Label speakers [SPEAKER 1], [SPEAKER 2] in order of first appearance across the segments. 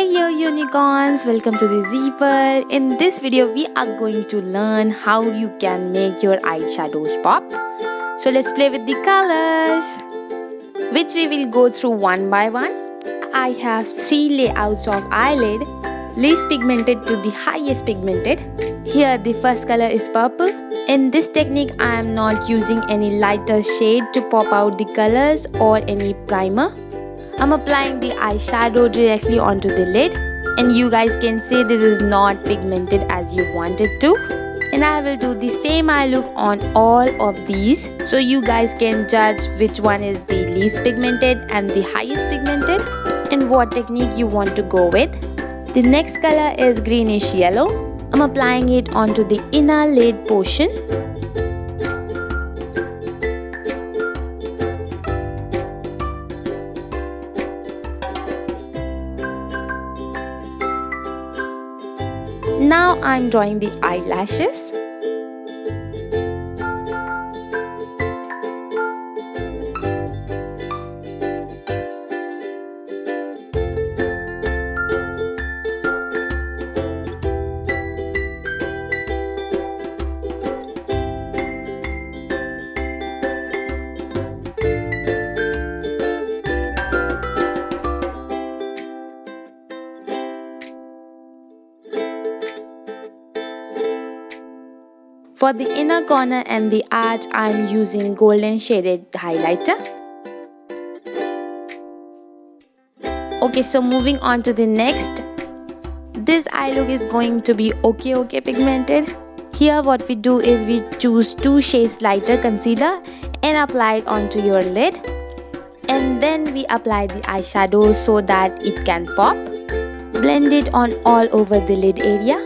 [SPEAKER 1] Hey yo unicorns, welcome to the Z World. In this video we are going to learn how you can make your eyeshadows pop. So let's play with the colors, which we will go through one by one. I have 3 layouts of eyelid, least pigmented to the highest pigmented. Here the first color is purple. In this technique I am not using any lighter shade to pop out the colors or any primer. I'm applying the eyeshadow directly onto the lid, and you guys can see this is not pigmented as you want it to. And I will do the same eye look on all of these, so you guys can judge which one is the least pigmented and the highest pigmented and what technique you want to go with. The next color is greenish yellow. I'm applying it onto the inner lid portion. Now I'm drawing the eyelashes. For the inner corner and the arch, I am using golden shaded highlighter. Okay, so moving on to the next. This eye look is going to be okay pigmented. Here what we do is we choose 2 shades lighter concealer and apply it onto your lid. And then we apply the eyeshadow so that it can pop. Blend it on all over the lid area.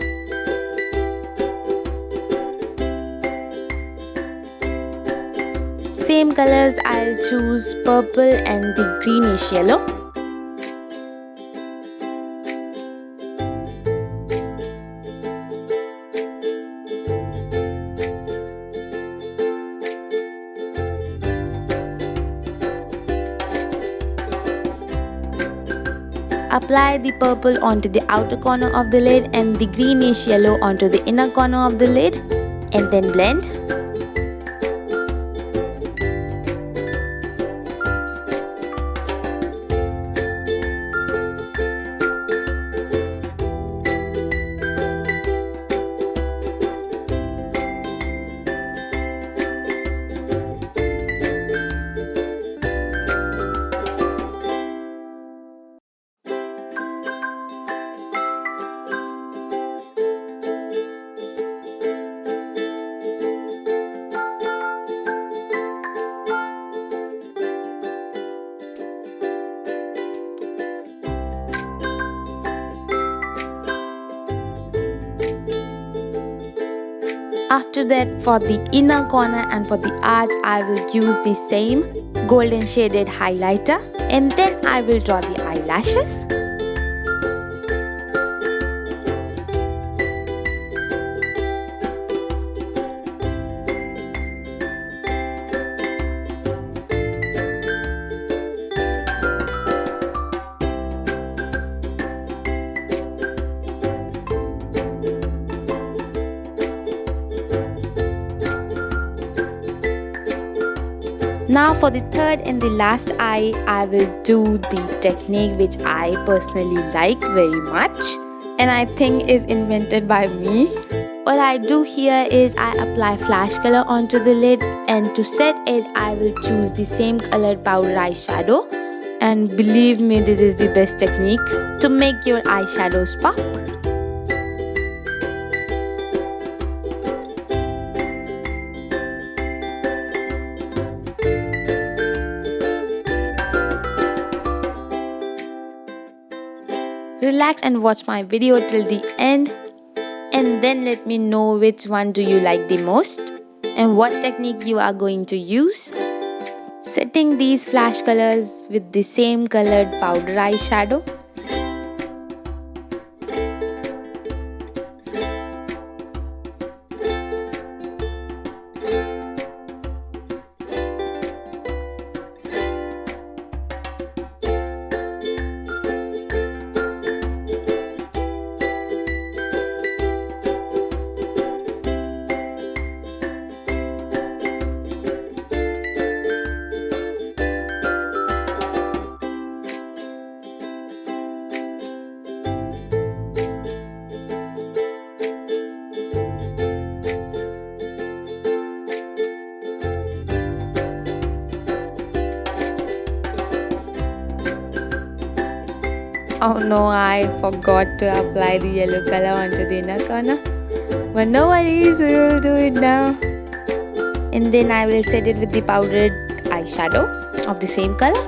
[SPEAKER 1] Same colors, I'll choose purple and the greenish yellow. Apply the purple onto the outer corner of the lid and the greenish yellow onto the inner corner of the lid, and then blend. After that, for the inner corner and for the arch, I will use the same golden shaded highlighter, and then I will draw the eyelashes. Now for the third and the last eye, I will do the technique which I personally like very much and I think is invented by me. What I do here is I apply flash color onto the lid, and to set it I will choose the same colored powder eyeshadow, and believe me, this is the best technique to make your eyeshadows pop. Relax and watch my video till the end, and then let me know which one do you like the most and what technique you are going to use. Setting these flash colors with the same colored powder eyeshadow. Oh no, I forgot to apply the yellow color onto the inner corner. But no worries, we will do it now. And then I will set it with the powdered eyeshadow of the same color.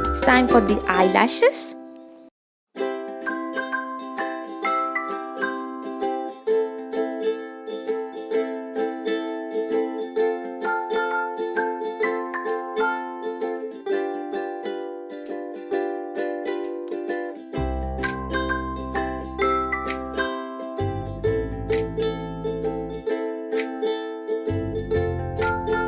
[SPEAKER 1] It's time for the eyelashes.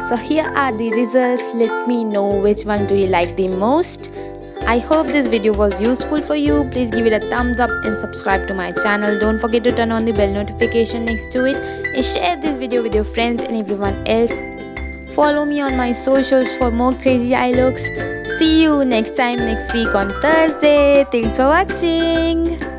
[SPEAKER 1] So here are the results. Let me know which one do you like the most. I hope this video was useful for you. Please give it a thumbs up and subscribe to my channel. Don't forget to turn on the bell notification next to it and share this video with your friends and everyone else. Follow me on my socials for more crazy eye looks. See you next time next week on Thursday. Thanks for watching.